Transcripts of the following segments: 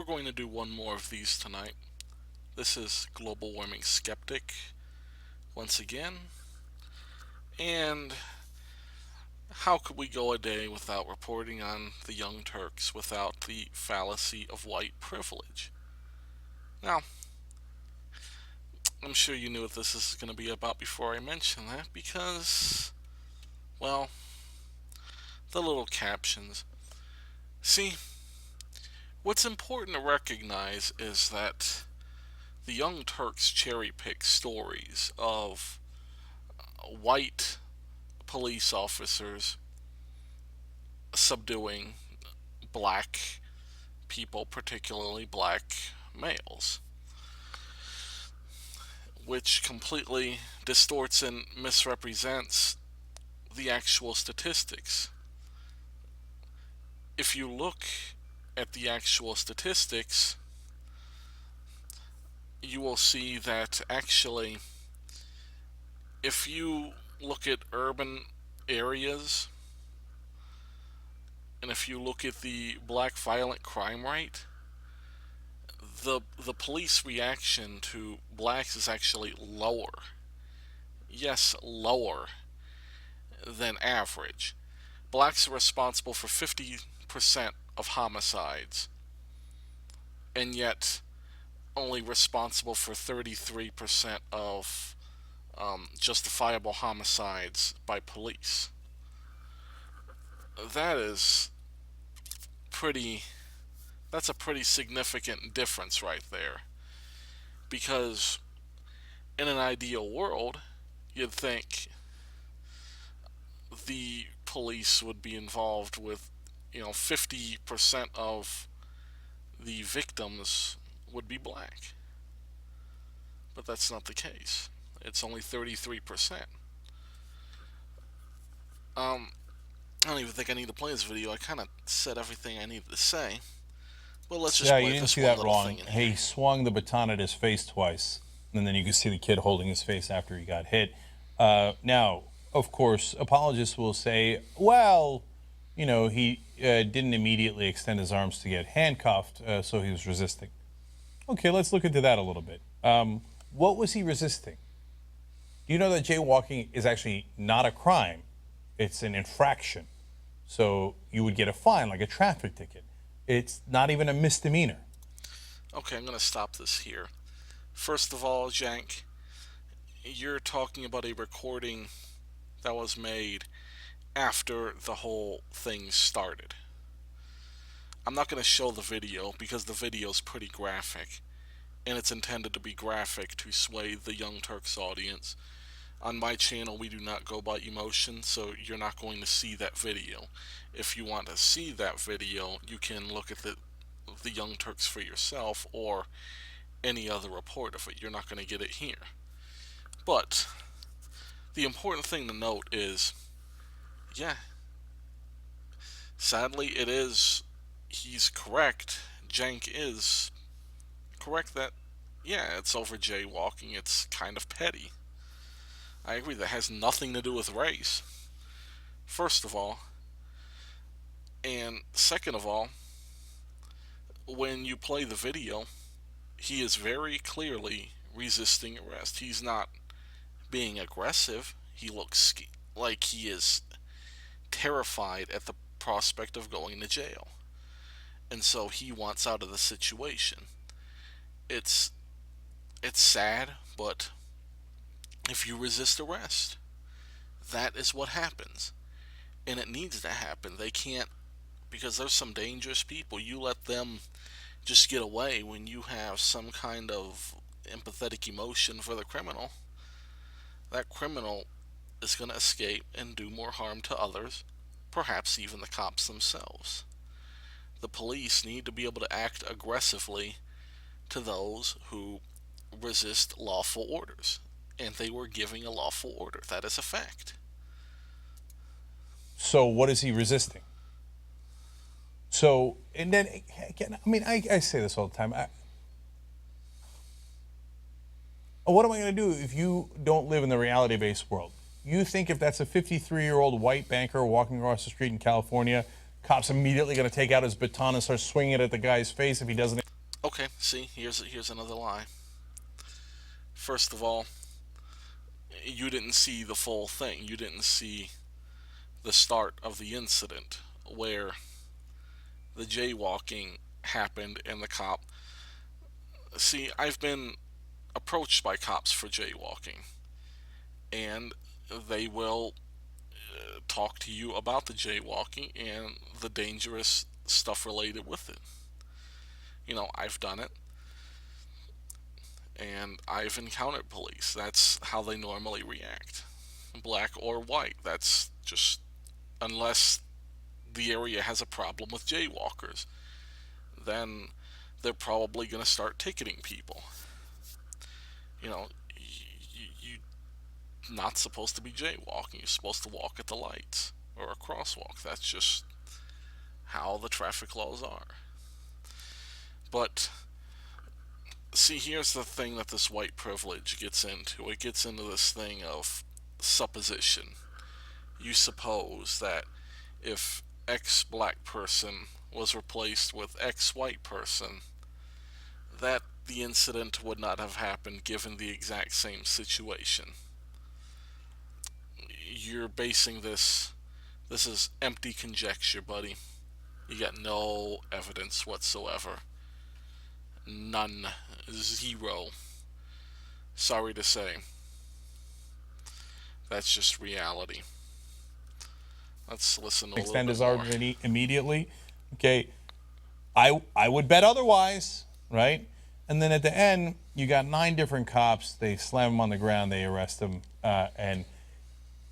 we're going to do one more of these tonight. This is Global Warming Skeptic once again. And how could we go a day without reporting on the Young Turks without the fallacy of white privilege? Now, I'm sure you knew what this is going to be about before I mention that because, well, the little captions. See, what's important to recognize is that the Young Turks cherry pick stories of white police officers subduing black people, particularly black males, which completely distorts and misrepresents the actual statistics. If you look at the actual statistics, you will see that actually, if you look at urban areas, and if you look at the black violent crime rate, the police reaction to blacks is actually lower. Yes, lower than average. Blacks are responsible for 50% of homicides, and yet only responsible for 33% of justifiable homicides by police. That's a pretty significant difference right there. Because in an ideal world, you'd think the police would be involved with, 50% of the victims would be black. But that's not the case. It's only 33%. I don't even think I need to play this video. I kind of said everything I needed to say. Well, let's just Yeah, play you didn't this see one that little wrong. thing in here. He swung the baton at his face twice, and then you can see the kid holding his face after he got hit. Now, of course, apologists will say, well, he didn't immediately extend his arms to get handcuffed, so he was resisting. Okay, let's look into that a little bit. What was he resisting? Do you know that jaywalking is actually not a crime? It's an infraction. So you would get a fine, like a traffic ticket. It's not even a misdemeanor. Okay, I'm going to stop this here. First of all, Cenk, you're talking about a recording that was made after the whole thing started. I'm not going to show the video because the video is pretty graphic, and it's intended to be graphic to sway the Young Turks audience. On my channel, we do not go by emotion, so you're not going to see that video. If you want to see that video, you can look at the Young Turks for yourself or any other report of it. You're not going to get it here. But the important thing to note is, yeah, sadly he's correct. Cenk is correct that, yeah, it's over jaywalking. It's kind of petty. I agree, that has nothing to do with race, first of all. And second of all, when you play the video, he is very clearly resisting arrest. He's not being aggressive. He looks like he is terrified at the prospect of going to jail. And so he wants out of the situation. It's sad, but if you resist arrest, that is what happens. And it needs to happen. They can't, because there's some dangerous people. You let them just get away when you have some kind of empathetic emotion for the criminal. That criminal is going to escape and do more harm to others, perhaps even the cops themselves. The police need to be able to act aggressively to those who resist lawful orders. And they were giving a lawful order. That is a fact. So what is he resisting? So, and then, again, I say this all the time. What am I going to do if you don't live in the reality-based world? You think if that's a 53-year-old white banker walking across the street in California, cops immediately going to take out his baton and start swinging it at the guy's face if he doesn't? Okay, see, here's another lie. First of all, you didn't see the full thing. You didn't see the start of the incident where the jaywalking happened and the cop. See, I've been approached by cops for jaywalking, and they will talk to you about the jaywalking and the dangerous stuff related with it. I've done it, and I've encountered police. That's how they normally react, black or white. That's just, unless the area has a problem with jaywalkers, then they're probably going to start ticketing people. You're not supposed to be jaywalking. You're supposed to walk at the lights or a crosswalk. That's just how the traffic laws are. But see, here's the thing that this white privilege gets into. It gets into this thing of supposition. You suppose that if X black person was replaced with X white person, that the incident would not have happened given the exact same situation. You're basing this is empty conjecture, buddy. You got no evidence whatsoever. None. Zero. Sorry to say. That's just reality. Let's listen a little Extend bit his more. argument immediately. Okay, I would bet otherwise, right? And then at the end, you got 9 different cops. They slam him on the ground. They arrest him. And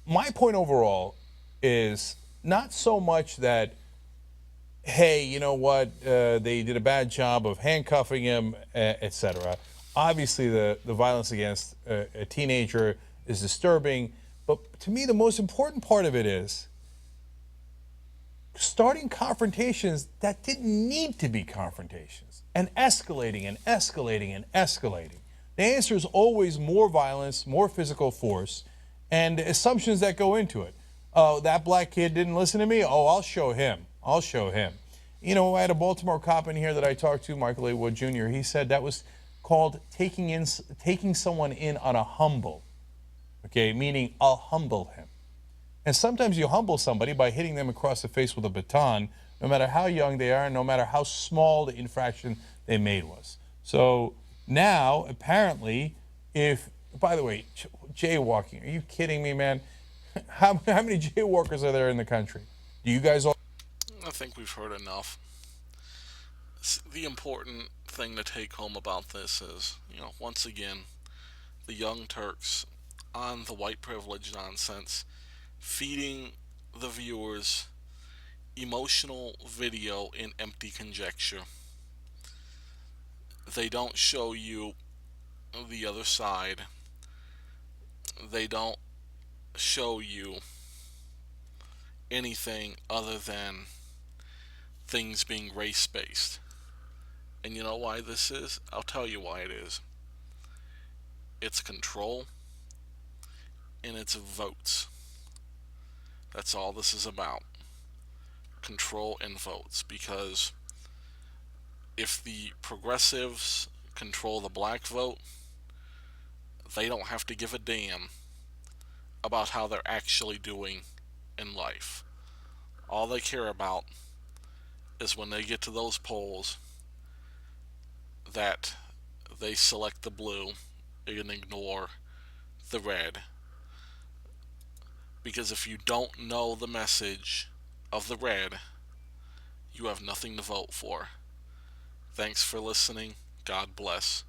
my point overall is not so much that, hey, you know what, they did a bad job of handcuffing him, etc. Obviously, the violence against a teenager is disturbing. But to me, the most important part of it is starting confrontations that didn't need to be confrontations and escalating and escalating and escalating. The answer is always more violence, more physical force, and assumptions that go into it. Oh, that black kid didn't listen to me? Oh, I'll show him. I'll show him. I had a Baltimore cop in here that I talked to, Michael A. Wood Jr. He said that was called taking someone in on a humble. Okay, meaning I'll humble him. And sometimes you humble somebody by hitting them across the face with a baton, no matter how young they are, and no matter how small the infraction they made was. So now, apparently, by the way, jaywalking, are you kidding me, man? How many jaywalkers are there in the country? Do you guys all? I think we've heard enough. The important thing to take home about this is, once again, the young Turks on the white privilege nonsense, feeding the viewers emotional video in empty conjecture. They don't show you the other side. They don't show you anything other than things being race based. And you know why this is? I'll tell you why it is. It's control and it's votes. That's all this is about. Control and votes. Because if the progressives control the black vote, they don't have to give a damn about how they're actually doing in life. All they care about is when they get to those polls that they select the blue and ignore the red. Because if you don't know the message of the red, you have nothing to vote for. Thanks for listening. God bless.